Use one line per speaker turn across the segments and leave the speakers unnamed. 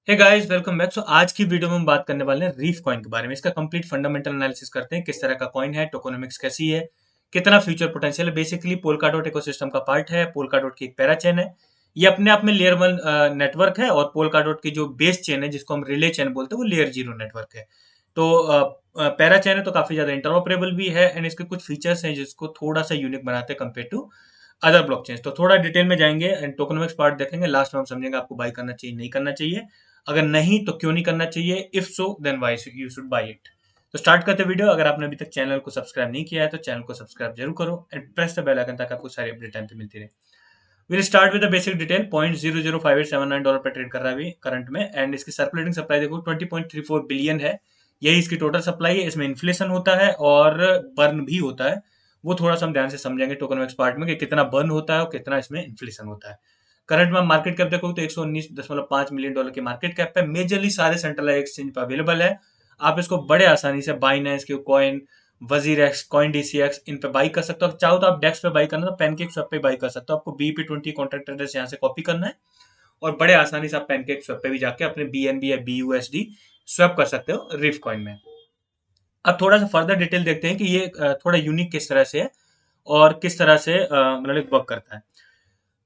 हे guys, welcome back. So आज की video में हम बात करने वाले हैं रीफ कॉइन के बारे में। इसका कंप्लीट फंडामेंटल एनालिसिस करते हैं, किस तरह का कॉइन है, टोकोनॉमिक्स कैसी है, कितना फ्यूचर पोटेंशियल है। बेसिकली पोलकाडॉट इकोसिस्टम का पार्ट है। पोलकाडॉट की एक पैरा चेन है। ये अपने आप में लेयर वन नेटवर्क है, और पोलकाडॉट की जो बेस चेन है जिसको हम रिले चेन बोलते हैं वो लेयर जीरो नेटवर्क है। तो पैरा चेन है तो काफी ज्यादा इंटरऑपरेबल भी है, एंड इसके कुछ फीचर्स हैं जिसको थोड़ा सा यूनिक बनाते हैं कंपेयर टू अदर ब्लॉकचेन। तो थोड़ा डिटेल में जाएंगे एंड टोकनोमिक्स पार्ट देखेंगे। लास्ट में हम समझेंगे आपको बाई करना चाहिए नहीं करना चाहिए। अगर नहीं तो क्यों नहीं करना चाहिए, if so then why you should buy it. तो स्टार्ट करते वीडियो। अगर आपने अभी तक चैनल को सब्सक्राइब नहीं किया है तो चैनल को सब्सक्राइब जरूर करो and press the bell icon ताकि आपको सारी अपडेट टाइम पे मिलती रहे। Will start with the basic detail. $0.005879 पे ट्रेड कर रहा है अभी करंट में, एंड इसकी सर्कुलेटिंग सप्लाई देखो 20.34 बिलियन है। यही इसकी टोटल सप्लाई है। इसमें इन्फ्लेशन होता है और बर्न भी होता है। वो थोड़ा सा हम ध्यान से समझेंगे टोकनोमिक्स पार्ट में कि कितना बर्न होता है और कितना इसमें इन्फ्लेशन होता है। करंट में मार्केट कैप देखो तो $119.5 मिलियन की मार्केट कैप है। मेजरली सारे सेंट्रलाइज एक्सचेंज पर अवेलेबल है। आप इसको बड़े आसानी से बाइनेंस, क्यू कॉइन, वजीर एक्स, कॉइन डीसीएक्स, इन पे बाई कर सकते हो। चाहो तो आप डेक्स पे बाई करना तो पैनकेक स्वैप पे बाई कर सकते हो। आपको BP20 कॉन्ट्रैक्ट एड्रेस यहाँ से कॉपी करना है, और बड़े आसानी से आप पैनकेक स्वैप पे भी जाके अपने BNB या BUSD स्वैप कर सकते हो रिफ कॉइन में। अब थोड़ा सा फर्दर डिटेल देखते हैं कि ये थोड़ा यूनिक किस तरह से है और किस तरह से मतलब वर्क करता है।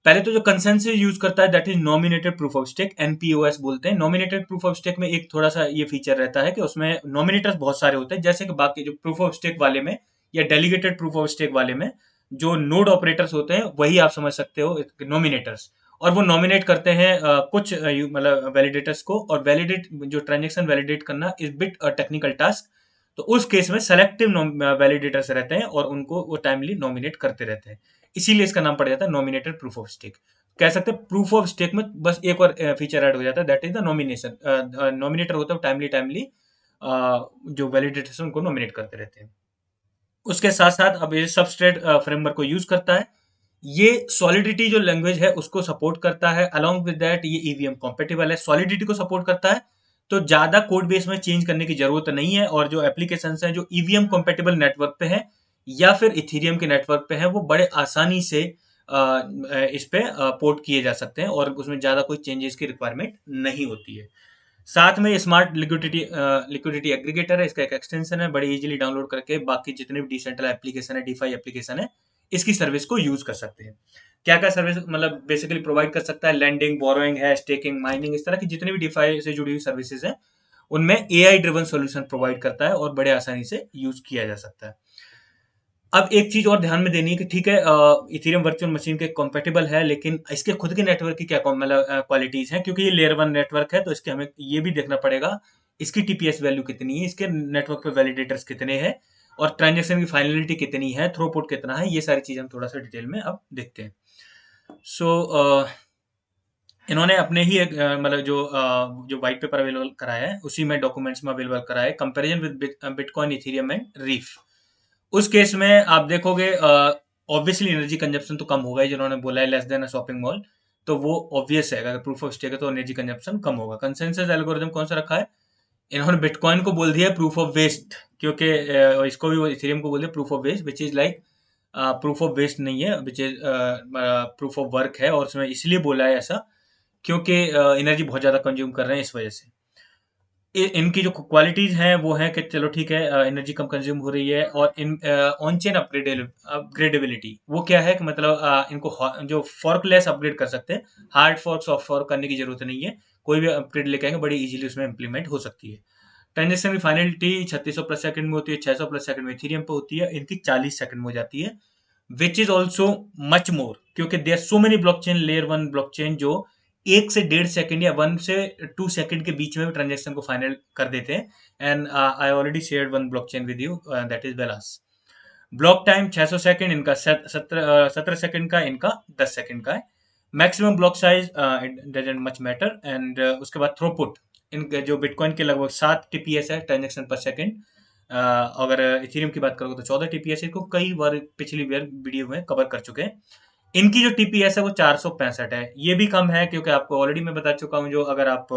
पहले तो जो कंसेंसस यूज करता है that is nominated proof of stake, NPOS बोलते हैं। नॉमिनेटेड प्रूफ ऑफ स्टेक में एक थोड़ा सा ये फीचर रहता है कि उसमें नॉमिनेटर्स बहुत सारे होते हैं, जैसे कि बाकी जो प्रूफ ऑफ स्टेक वाले में या डेलीगेटेड प्रूफ ऑफ स्टेक वाले में जो नोड ऑपरेटर्स होते हैं वही आप समझ सकते हो नॉमिनेटर्स। और वो नॉमिनेट करते हैं कुछ मतलब वैलिडेटर्स को, और वैलिडेट जो ट्रांजेक्शन वैलिडेट करना इज बिट टेक्निकल टास्क। तो उस केस में सेलेक्टिव वैलिडेटर्स रहते हैं और उनको वो टाइमली नॉमिनेट करते रहते हैं। इसीलिए इसका नाम पड़ जाता है नॉमिनेटेड प्रूफ ऑफ स्टेक। कह सकते हैं प्रूफ ऑफ स्टेक में बस एक और फीचर ऐड हो जाता है, that is the nomination. Nominator होता है टाइमली टाइमली जो वैलिडेटर्स उनको नॉमिनेट करते रहते हैं। उसके साथ साथ अब ये सबस्ट्रेट फ्रेमवर्क को यूज करता है। ये सॉलिडिटी जो लैंग्वेज है उसको सपोर्ट करता है। अलोंग विद दैट ये ईवीएम कॉम्पेटिबल है, सॉलिडिटी को सपोर्ट करता है। तो ज्यादा कोड बेस में चेंज करने की जरूरत नहीं है, और जो एप्लीकेशन हैं जो ईवीएम कॉम्पेटिबल नेटवर्क पे है या फिर इथीरियम के नेटवर्क पे है वो बड़े आसानी से इस पे पोर्ट किए जा सकते हैं, और उसमें ज्यादा कोई चेंजेस की रिक्वायरमेंट नहीं होती है। साथ में स्मार्ट लिक्विडिटी एग्रीगेटर है, इसका एक एक्सटेंशन है। बड़ी इजीली डाउनलोड करके बाकी जितने भी डिसेंट्रल एप्लीकेशन है, डीफाई एप्लीकेशन है, इसकी सर्विस को यूज कर सकते हैं। क्या क्या सर्विस मतलब बेसिकली प्रोवाइड कर सकता है? लैंडिंग, बोरोइंग है, स्टेकिंग, माइनिंग, इस तरह की जितनी भी डीफाई से जुड़ी हुई सर्विसेज है उनमें AI ड्रिवन सॉल्यूशन प्रोवाइड करता है और बड़े आसानी से यूज किया जा सकता है। अब एक चीज और ध्यान में देनी है कि ठीक है, इथेरियम वर्चुअल मशीन के compatible है, लेकिन इसके खुद के नेटवर्क की क्या मतलब क्वालिटीज हैं, क्योंकि ये लेयर वन नेटवर्क है तो इसके हमें ये भी देखना पड़ेगा इसकी TPS वैल्यू कितनी है, इसके नेटवर्क पे वैलिडेटर्स कितने हैं, और ट्रांजेक्शन की फाइनलिटी कितनी है, थ्रूपुट कितना है। ये सारी चीजें हम थोड़ा सा डिटेल में अब देखते हैं। सो इन्होंने अपने ही एक मतलब जो व्हाइट पेपर अवेलेबल कराया है उसी में डॉक्यूमेंट्स में अवेलेबल कराया है, comparison with bitcoin, Ethereum and reef. उस केस में आप देखोगे ऑब्वियसली एनर्जी कंजप्शन तो कम होगा ही, जिन्होंने बोला है लेस देन अ शॉपिंग मॉल। तो वो ऑब्वियस है, अगर प्रूफ ऑफ स्टेक है तो एनर्जी कंजप्शन कम होगा। कंसेंसस एल्गोरिथम कौन सा रखा है? इन्होंने बिटकॉइन को बोल दिया प्रूफ ऑफ वेस्ट, क्योंकि इसको भी इथेरियम को बोल दिया proof of waste, which is like proof of waste नहीं है, which is proof of work है। और उसमें इसलिए बोला है ऐसा क्योंकि एनर्जी बहुत ज्यादा कंज्यूम कर रहे हैं इस वजह से। इनकी जो क्वालिटीज हैं वो है कि चलो ठीक है, एनर्जी कम कंज्यूम हो रही है, और इन ऑन चेन अपग्रेडेबिलिटी वो क्या है कि मतलब इनको जो फॉर्कलेस अपग्रेड कर सकते हैं। हार्ड फॉर्क, सॉफ्ट फॉर्क करने की जरूरत नहीं है। कोई भी अपग्रेड लेके आएंगे बड़ी इजीली उसमें इंप्लीमेंट हो सकती है। ट्रांजेक्शन की फाइनलिटी 3600 प्लस सेकंड में होती है, 600 प्लस सेकंड में इथेरियम पे होती है, इनकी 40 सेकंड में हो जाती है। Which is also much more, क्योंकि there so many blockchain, layer one blockchain जो 1 से 1.5 सेकंड या 1 से 2 सेकंड के बीच में भी ट्रांजेक्शन को फाइनल कर देते हैं। And I already shared one blockchain with you, that is Velas. Block time 600 second, इनका 17 सेकंड का, इनका 10 सेकंड का है। Maximum block size it doesn't much matter. And उसके बाद थ्रोपुट, इनके जो बिटकॉइन के लगभग 7 TPS है ट्रांजेक्शन पर सेकंड। अगर इथेरियम की बात करोगे तो 14 TPS है। इसको कई बार पिछली बार वीडियो में कवर कर चुके हैं। इनकी जो TPS है वो 465 है। ये भी कम है क्योंकि आपको ऑलरेडी मैं बता चुका हूँ, जो अगर आप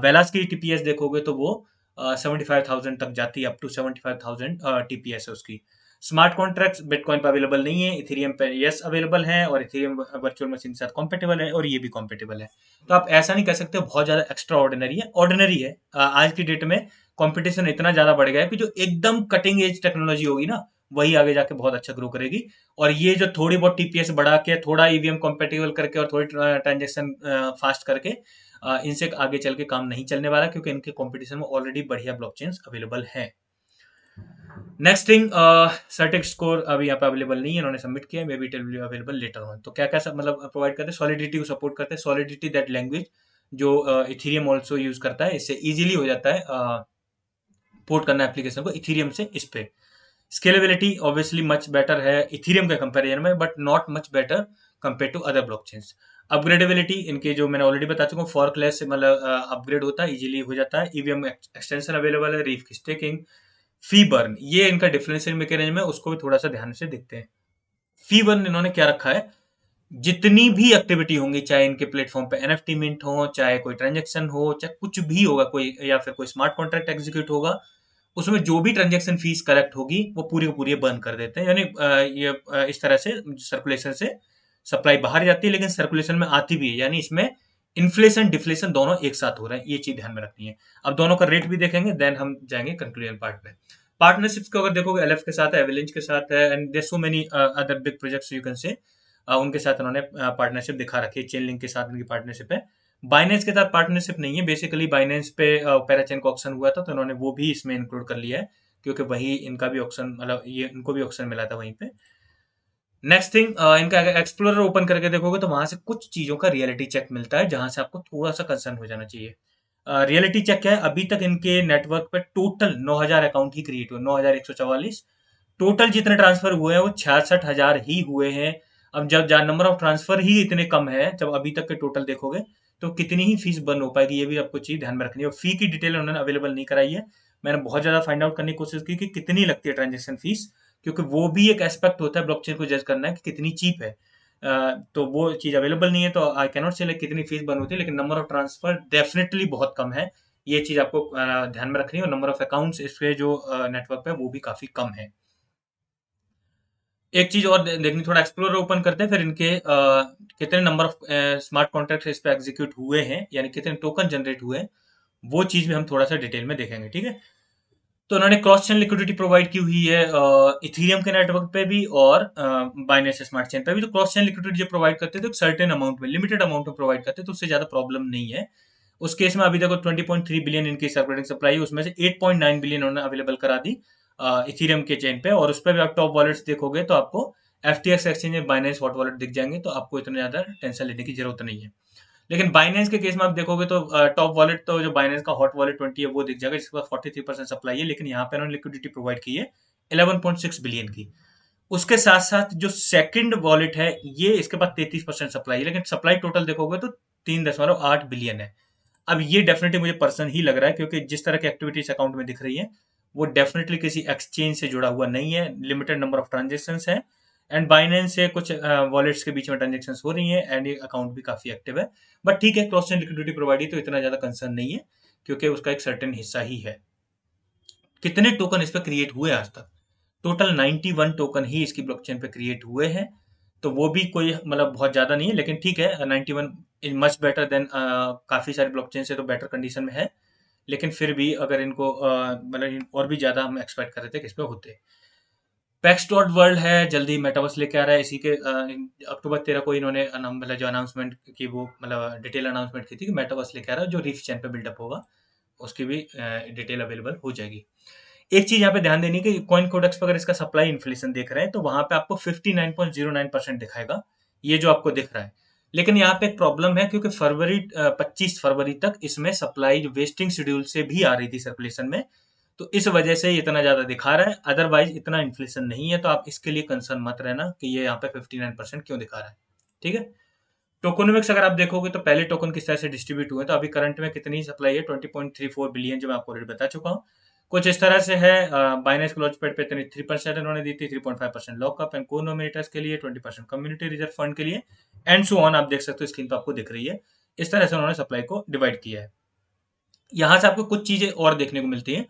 वेलास की TPS देखोगे तो वो 75,000 तक जाती है, अप टू 75,000 TPS है उसकी। स्मार्ट कॉन्ट्रैक्ट्स बिटकॉइन पे अवेलेबल नहीं है, इथेरियम पे यस अवेलेबल है, और इथेरियम वर्चुअल मशीन के साथ कॉम्पेटेबल है, और ये भी कॉम्पेटेबल है। तो आप ऐसा नहीं कह सकते बहुत ज्यादा एक्स्ट्रा ऑर्डिनरी है, ऑर्डिनरी है। आज की डेट में कंपटीशन इतना ज्यादा बढ़ गया है कि जो एकदम कटिंग एज टेक्नोलॉजी होगी ना, वही आगे जाके बहुत अच्छा ग्रो करेगी। और ये जो थोड़ी बहुत टीपीएस बढ़ा के, थोड़ा ईवीएम कॉम्पेटेबल करके और थोड़ी ट्रांजेक्शन फास्ट करके, इनसे आगे चल के काम नहीं चलने वाला, क्योंकि इनके कंपटीशन में ऑलरेडी बढ़िया ब्लॉकचेन्स अवेलेबल हैं। नेक्स्ट थिंग, सर्टिक स्कोर अभी यहाँ पे अवेलेबल नहीं है, इन्होंने सबमिट किया है, may be it will be available later on. तो क्या क्या सब मतलब प्रोवाइड करते हैं, सॉलिडिटी को सपोर्ट करते हैं, सॉलिडिटी दैट लैंग्वेज जो इथेरियम ऑल्सो यूज करता है, इससे इजीली हो जाता है पोर्ट करना एप्लीकेशन को इथेरियम से इस पे। स्केलेबिलिटी ऑब्वियसली मच बेटर है इथेरियम के कंपैरिजन में, but not much better compare to other blockchains. Upgradeability इनके जो मैंने ऑलरेडी बता चुका हूँ, फॉर्कलेस से मतलब अपग्रेड होता है, इजीली हो जाता है। ईवीएम एक्सटेंशन अवेलेबल है, रीफ की स्टेकिंग, फी बर्न, ये इनका डिफरेंशियल मैकेनिज्म में, उसको भी थोड़ा सा ध्यान से देखते हैं। फी बर्न इन्होंने क्या रखा है, जितनी भी एक्टिविटी होंगी, चाहे इनके प्लेटफॉर्म पे एनएफटी मिंट हो, चाहे कोई ट्रांजेक्शन हो, चाहे कुछ भी होगा, कोई या फिर कोई स्मार्ट कॉन्ट्रैक्ट एग्जीक्यूट होगा, उसमें जो भी ट्रांजेक्शन फीस कलेक्ट होगी वो पूरी की पूरी बर्न कर देते हैं। यानी इस तरह से सर्कुलेशन से सप्लाई बाहर जाती है, लेकिन सर्कुलेशन में आती भी है, यानी इसमें इन्फ्लेशन डिफ्लेशन दोनों एक साथ हो रहे हैं, ये चीज ध्यान में रखनी है। अब दोनों का रेट भी देखेंगे, देन हम जाएंगे कंक्लूजन पार्ट पे। पार्टनरशिप्स को अगर देखोगे, एलएफ के साथ है, एवेलेंच के साथ है, and there so many other big projects you can say, उनके साथ उन्होंने पार्टनरशिप दिखा रखी है। चेन लिंक के साथ उनकी पार्टनरशिप है। बाइनेंस के साथ पार्टनरशिप नहीं है, बेसिकली बाइनेंस पे पैराचेन का ऑक्शन हुआ था, तो उन्होंने वो भी इसमें इंक्लूड कर लिया है, क्योंकि वही इनका भी ऑक्शन, मतलब ये इनको भी ऑक्शन मिला था वहीं पे। नेक्स्ट थिंग, इनका अगर एक्सप्लोरर ओपन करके देखोगे तो वहां से कुछ चीजों का रियलिटी चेक मिलता है, जहां से आपको थोड़ा सा कंसर्न हो जाना चाहिए। रियलिटी चेक क्या है, अभी तक इनके नेटवर्क पे टोटल 9,000 अकाउंट ही क्रिएट हुए, 9,144। टोटल जितने ट्रांसफर हुए हैं वो 66,000 ही हुए हैं। अब जब नंबर ऑफ ट्रांसफर ही इतने कम है, जब अभी तक के टोटल देखोगे, तो कितनी ही फीस बर्न हो पाएगी, ये भी आपको चीज ध्यान में रखनी है। और फी की डिटेल उन्होंने अवेलेबल नहीं कराई है। मैंने बहुत ज्यादा फाइंड आउट करने की कोशिश की कि कितनी लगती है ट्रांजेक्शन फीस, क्योंकि वो भी एक एस्पेक्ट होता है ब्लॉकचेन को जज करना है कि कितनी चीप है। तो वो चीज अवेलेबल नहीं है, तो आई कैनॉट से लाइक कितनी फीस बर्न होती है, लेकिन नंबर ऑफ ट्रांसफर डेफिनेटली बहुत कम है। ये चीज आपको ध्यान में रखनी है। और नंबर ऑफ अकाउंट्स इस पे जो नेटवर्क पे वो भी काफी कम है। एक चीज और देखनी, थोड़ा एक्सप्लोरर ओपन करते हैं, फिर इनके कितने नंबर ऑफ स्मार्ट कॉन्ट्रैक्ट इस पे एग्जीक्यूट हुए हैं, यानी कितने टोकन जनरेट हुए हैं, वो चीज भी हम थोड़ा सा डिटेल में देखेंगे, ठीक है। तो उन्होंने क्रॉस चेन लिक्विडिटी प्रोवाइड की हुई है इथेरियम के नेटवर्क पे भी और बाइनेंस स्मार्ट चेन पे भी। तो क्रॉस चेन लिक्विडिटी जो प्रोवाइड करते थे, तो सर्टेन अमाउंट में, लिमिटेड अमाउंट में प्रोवाइड करते, तो उससे ज्यादा प्रॉब्लम नहीं है। उस केस में अभी देखो 20.3 बिलियन इनकी सर्कुलेटिंग सप्लाई है, उसमें से 8.9 बिलियन उन्होंने अवेलेबल करा दी इथेरियम के चेन पे। और उस पर भी आप टॉप वॉलेट्स देखोगे तो आपको एफटीएक्स एक्सचेंज में बाइनेंस हॉट वॉलेट दिख जाएंगे, तो आपको इतना ज्यादा टेंशन लेने की जरूरत नहीं है। लेकिन बाइनेंस के केस में आप देखोगे तो टॉप वॉलेट, तो जो बाइनेंस का हॉट वॉलेट 20 है वो दिख जाएगा, जिसके पास 43% सप्लाई है, लेकिन यहाँ पे उन्होंने लिक्विडिटी प्रोवाइड की है 11.6 बिलियन की। उसके साथ साथ जो सेकंड वॉलेट है, ये इसके पास 33% सप्लाई है, लेकिन सप्लाई टोटल देखोगे तो 3.8 बिलियन है। अब ये डेफिनेटली मुझे पर्सन ही लग रहा है, क्योंकि जिस तरह की एक्टिविटीज अकाउंट में दिख रही है, वो डेफिनेटली किसी एक्सचेंज से जुड़ा हुआ नहीं है। लिमिटेड नंबर ऑफ ट्रांजेक्शन है, एंड बाइनेंस से कुछ वॉलेट्स के बीच में ट्रांजेक्शन हो रही है, एंड ये अकाउंट भी काफी एक्टिव है। बट ठीक है, क्रॉस चेन लिक्विडिटी प्रोवाइड, तो इतना ज्यादा कंसर्न नहीं है, क्योंकि उसका एक सर्टेन हिस्सा ही है। कितने टोकन इस पर क्रिएट हुए आज तक, टोटल 91 टोकन ही इसकी ब्लॉकचेन पे क्रिएट हुए हैं। तो वो भी कोई मतलब बहुत ज्यादा नहीं है, लेकिन ठीक है, 91 इज मच बेटर देन काफी सारे ब्लॉकचेन से, तो बेटर कंडीशन में है। लेकिन फिर भी अगर इनको मतलब और भी ज्यादा हम एक्सपेक्ट कर रहे थे कि इस पे होते। पैक्स डॉट वर्ल्ड है, जल्दी मेटावर्स लेके आ रहा है। इसी के अक्टूबर 13 को इन्होंने मतलब जो अनाउंसमेंट की, वो मतलब डिटेल अनाउंसमेंट की थी कि मेटावर्स लेके आ रहा है, जो रीफ चैन पे बिल्डअप होगा, उसकी भी डिटेल अवेलेबल हो जाएगी। एक चीज यहाँ पे ध्यान देनी कि कॉइन कोडेक्स पर अगर इसका सप्लाई इन्फ्लेशन देख रहे हैं, तो वहां पे आपको 59.09% दिखाएगा, ये जो आपको दिख रहा है। लेकिन यहाँ पे एक प्रॉब्लम है, क्योंकि फरवरी 25 फरवरी तक इसमें सप्लाई वेस्टिंग शेड्यूल से भी आ रही थी सर्कुलेशन में, तो इस वजह से ये इतना ज्यादा दिखा रहा है। अदरवाइज इतना इन्फ्लेशन नहीं है, तो आप इसके लिए कंसर्न मत रहना कि ये यहाँ पे 59% क्यों दिखा रहा है, ठीक है। टोकोनॉमिक्स अगर आप देखोगे तो पहले टोकन किस तरह से डिस्ट्रीब्यूट हुए, तो अभी करंट में कितनी सप्लाई है, 20.34 बिलियन, जो मैं आपको ऑलरेडी बता चुका हूँ। कुछ इस तरह से है। बाइनेंस क्लोज पेड पे 3% उन्होंने दी थी, 3.5% लॉकअप एंड को नोमिनेटर्स के लिए, 20% कम्युनिटी रिजर्व फंड के लिए, एंड सो ऑन। आप देख सकते हो, स्क्रीन पर आपको दिख रही है। इस तरह से उन्होंने सप्लाई को डिवाइड किया है। यहाँ से आपको कुछ चीजें और देखने को मिलती है।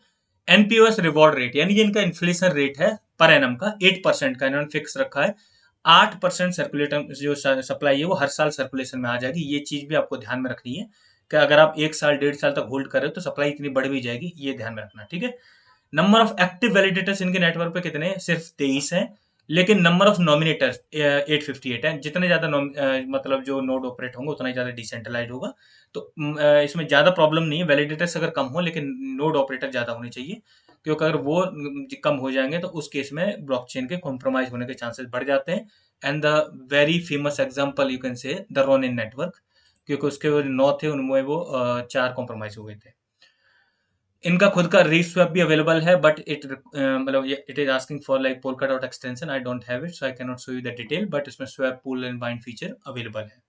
एनपीओएस रिवॉर्ड रेट, यानी जिनका इन्फ्लेशन रेट है, पर एनम का 8% का इन्होंने फिक्स रखा है। 8% सर्कुलेटर जो सप्लाई है वो हर साल सर्कुलेशन में आ जाएगी। ये चीज भी आपको ध्यान में रखनी है कि अगर आप 1 साल 1.5 साल तक होल्ड कर रहे हो तो सप्लाई इतनी बढ़ भी जाएगी, ये ध्यान में रखना, ठीक है। नंबर ऑफ एक्टिव वैलिडेटर्स इनके नेटवर्क पे कितने हैं? सिर्फ 23 हैं। लेकिन नंबर ऑफ नॉमिनेटर्स 858 है। जितने ज्यादा मतलब जो नोड ऑपरेट होंगे उतना ही ज्यादा डिसेंट्रलाइज होगा। तो इसमें ज्यादा प्रॉब्लम नहीं है, वैलिडेटर्स अगर कम हो लेकिन नोड ऑपरेटर ज्यादा होने चाहिए, क्योंकि अगर वो कम हो जाएंगे तो उस केस में ब्लॉकचेन के कॉम्प्रोमाइज होने के चांसेस बढ़ जाते हैं। And the very famous example you can से द रोनिन नेटवर्क, क्योंकि उसके जो 9 थे उनमें वो 4 कॉम्प्रोमाइज हो गए थे। इनका खुद का रीफ स्वैप भी अवेलेबल है, बट मतलब it is asking for like Polkadot extension. I don't have it so I can not show you the detail, but इसमें swap pool and bind feature available है।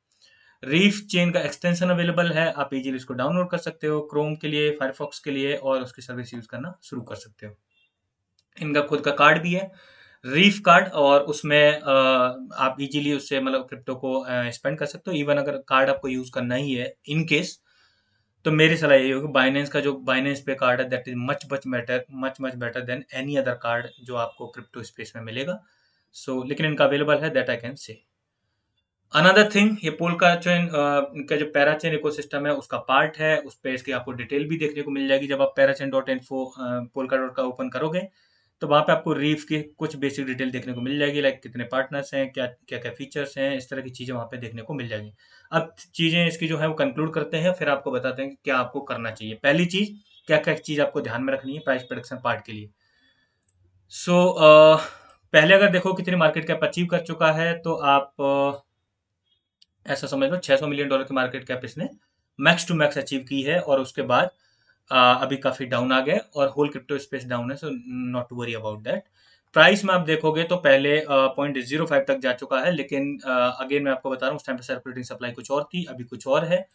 Reef chain का extension available है, आप easily इसको download कर सकते हो Chrome के लिए, फायरफॉक्स के लिए, और उसकी सर्विस यूज करना शुरू कर सकते हो। इनका खुद का कार्ड भी है, रीफ कार्ड, और उसमें आप इजीली उससे मतलब क्रिप्टो को स्पेंड कर सकते हो। इवन अगर कार्ड आपको यूज करना ही है इन केस, तो मेरी सलाह यही होगी, बाइनेंस का जो बाइनेंस पे कार्ड है that is much better than any other card जो आपको क्रिप्टो स्पेस में मिलेगा। सो लेकिन इनका अवेलेबल है, that I can say. Another thing, ये पोल्का चेन इनका जो पैराचेन इकोसिस्टम है उसका पार्ट है। उस पे इसकी आपको डिटेल भी देखने को मिल जाएगी। जब आप parachain.info पोल्का डॉट का ओपन करोगे तो वहाँ पे आपको रीफ की कुछ बेसिक डिटेल देखने को मिल जाएगी, लाइक कितने पार्टनर्स हैं, क्या क्या क्या फीचर्स हैं, इस तरह की चीज़ें वहाँ पे देखने को मिल जाएगी। अब चीज़ें इसकी जो है वो कंक्लूड करते हैं, फिर आपको बताते हैं कि क्या आपको करना चाहिए। पहली चीज़, क्या क्या चीज़ आपको ध्यान में रखनी है प्राइस प्रेडिक्शन पार्ट के लिए। सो पहले अगर देखो कितनी मार्केट कैप अचीव कर चुका है, तो आप ऐसा समझ लो $600 मिलियन की मार्केट कैप इसने मैक्स टू मैक्स अचीव की है। और उसके बाद अभी काफी डाउन आ गए और होल क्रिप्टो स्पेस डाउन है, so not to worry about that. Price में आप देखोगे तो पहले 0.05 तक जा चुका है, लेकिन अगेन मैं आपको बता रहा हूँ उस टाइम पे सर्कुलेटिंग सप्लाई कुछ और थी, अभी कुछ और है,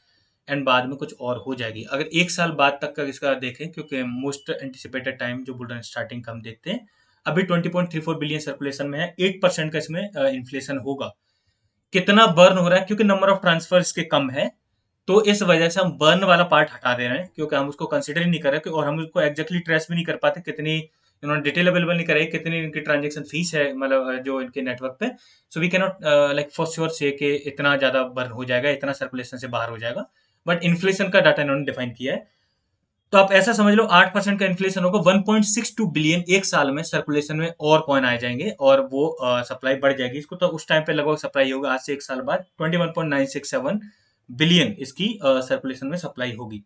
एंड बाद में कुछ और हो जाएगी। अगर 1 साल बाद तक का इसका देखें, क्योंकि मोस्ट एंटिसिपेटेड टाइम जो बुल रन स्टार्टिंग का हम देखते हैं, अभी 20.34 बिलियन सर्कुलेशन में है। 8% का इसमें इन्फ्लेशन होगा। कितना बर्न हो रहा है, क्योंकि नंबर ऑफ ट्रांसफर इसके कम है, तो इस वजह से हम बर्न वाला पार्ट हटा दे रहे हैं, क्योंकि हम उसको कंसिडर ही नहीं कर रहे, और हम उसको एग्जैक्टली ट्रेस भी नहीं कर पाते कितनी इन्होंने डिटेल अवेलेबल नहीं कराई, कितनी इनकी ट्रांजेक्शन फीस है मतलब जो इनके नेटवर्क पे। So we can not like for sure से कि इतना ज्यादा बर्न हो जाएगा, इतना सर्कुलेशन से बाहर हो जाएगा, बट इन्फ्लेशन का डाटा इन्होंने डिफाइन किया है। तो आप ऐसा समझ लो 8% का इन्फ्लेशन होगा, 1.62 बिलियन एक साल में सर्कुलेशन में और कॉइन आ जाएंगे, और वो सप्लाई बढ़ जाएगी इसको। तो उस टाइम पे लगभग सप्लाई होगा, आज से 1 साल बाद 21.967 बिलियन इसकी सर्कुलेशन में सप्लाई होगी।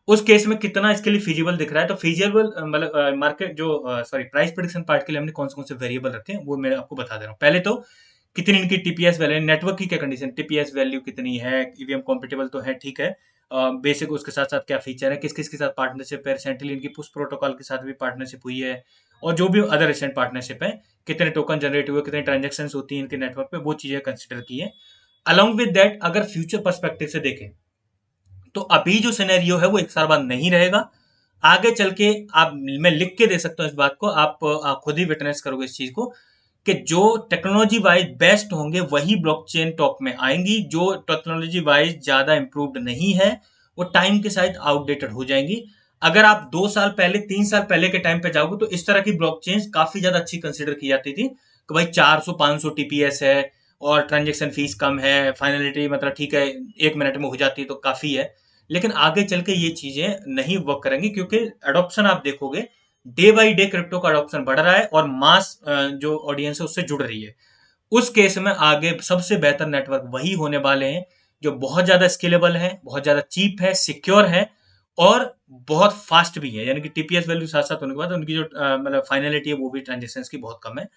उस केस में कितना इसके लिए फिजिबल दिख रहा है, तो फिजिबल मतलब मार्केट जो सॉरी प्राइस प्रेडिक्शन पार्ट के लिए हमने कौन से वेरिएबल रखे हैं वो मैं आपको बता दे रहा हूँ। पहले तो कितनी इनकी टीपीएस वैल्यू, नेटवर्क की क्या कंडीशन, टीपीएस वैल्यू कितनी है, ईवीएम कॉम्पिटेबल तो है, ठीक है। बेसिक उसके साथ साथ क्या फीचर है, किस किस के साथ पार्टनरशिप है, रिसेंटली इनकी पुश प्रोटोकॉल के साथ भी पार्टनरशिप हुई है, और जो भी अदर रिसेंट पार्टनरशिप है, कितने टोकन जनरेट हुए, कितने ट्रांजेक्शन होती हैं इनके नेटवर्क पे, वो चीजें कंसिडर की है। अलॉन्ग विद दैट अगर फ्यूचर पर्सपेक्टिव से देखें तो अभी जो सिनेरियो है वो 1 साल बाद नहीं रहेगा। आगे चल के आप, मैं लिख के दे सकता हूँ इस बात को, आप खुद ही विटनेस करोगे इस चीज को, कि जो टेक्नोलॉजी वाइज बेस्ट होंगे वही ब्लॉकचेन टॉप में आएंगी। जो टेक्नोलॉजी वाइज ज्यादा इंप्रूव्ड नहीं है वो टाइम के साथ आउटडेटेड हो जाएंगी। अगर आप 2 साल पहले 3 साल पहले के टाइम पे जाओगे तो इस तरह की ब्लॉकचेन काफी ज्यादा अच्छी कंसिडर की जाती थी, कि भाई 400-500 टीपीएस है और ट्रांजेक्शन फीस कम है, फाइनलिटी मतलब ठीक है 1 मिनट में हो जाती है तो काफी है। लेकिन आगे चल के ये चीजें नहीं वर्क करेंगी, क्योंकि अडॉप्शन आप देखोगे डे बाई डे क्रिप्टो का अडॉप्शन बढ़ रहा है और मास जो ऑडियंस है उससे जुड़ रही है। उस केस में आगे सबसे बेहतर नेटवर्क वही होने वाले हैं जो बहुत ज्यादा स्केलेबल है, बहुत ज्यादा चीप है, सिक्योर है, और बहुत फास्ट भी है। यानी कि टीपीएस वैल्यू साथ साथ होने के बाद उनकी जो मतलब फाइनलिटी है वो भी ट्रांजेक्शन की बहुत कम है।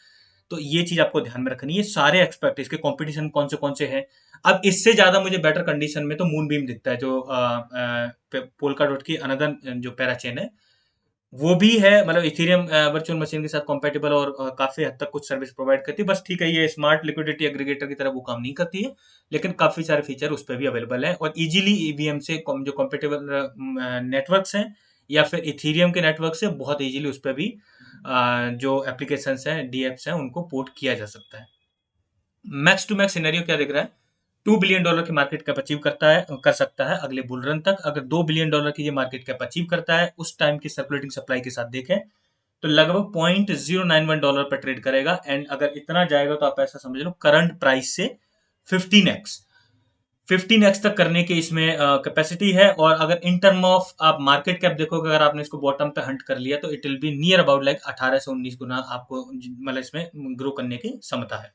तो ये चीज आपको ध्यान में रखनी है। सारे एक्सपेक्ट इसके कंपटीशन कौन से हैं। अब इससे ज्यादा मुझे बेटर कंडीशन में तो मून बीम दिखता है, जो पोल्का डॉट की अनदर जो पैराचेन है, वो भी है मतलब इथेरियम वर्चुअल मशीन के साथ कॉम्पेटिबल, और काफी हद तक कुछ सर्विस प्रोवाइड करती है। बस ठीक है, ये स्मार्ट लिक्विडिटी एग्रीगेटर की तरह वो काम नहीं करती है, लेकिन काफी सारे फीचर उस पर भी अवेलेबल है, और इजीली ईवीएम से जो कॉम्पेटिबल नेटवर्क्स हैं या फिर इथेरियम के नेटवर्क से बहुत इजीली उस पर भी जो एप्लीकेशंस हैं, डीएप्स हैं, उनको पोर्ट किया जा सकता है। मैक्स टू मैक्स सिनेरियो क्या दिख रहा है, $2 बिलियन की मार्केट कैप अचीव कर सकता है अगले बुल रन तक। अगर $2 बिलियन की ये मार्केट कैप अचीव करता है उस टाइम की सर्कुलेटिंग सप्लाई के साथ देखें, तो लगभग $0.091 पर ट्रेड करेगा। एंड अगर इतना जाएगा तो आप ऐसा समझ लो करंट प्राइस से 15x तक करने की इसमें कैपेसिटी है। और अगर इन टर्म ऑफ आप मार्केट कैप देखोगे, अगर आपने इसको बॉटम पे हंट कर लिया तो it will be near about like 18 से 19 गुना आपको मतलब इसमें ग्रो करने की क्षमता है।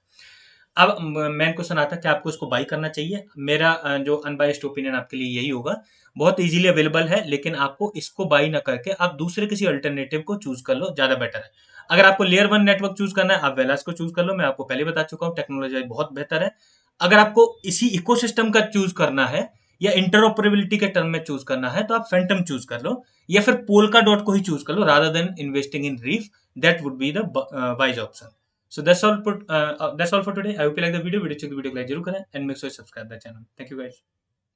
अब मेन क्वेश्चन आता है कि आपको इसको बाई करना चाहिए। मेरा जो अनबाइस्ड ओपिनियन आपके लिए यही होगा, बहुत इजीली अवेलेबल है, लेकिन आपको इसको बाई ना करके आप दूसरे किसी अल्टरनेटिव को चूज कर लो, ज्यादा बेटर है। अगर आपको लेयर 1 नेटवर्क चूज करना है, आप वेलास को चूज कर लो, मैं आपको पहले बता चुका हूँ, टेक्नोलॉजी बहुत बेहतर है। अगर आपको इसी इकोसिस्टम का चूज करना है या इंटरऑपरेबिलिटी के टर्म में चूज करना है, तो आप फैंटम चूज कर लो या फिर पोल्का डॉट को ही चूज कर लो rather than investing in Reef. That would be the wise option. So that's all for today. I hope you like the video. Check the video, like जरूर करें and make sure you subscribe the channel. Thank you guys.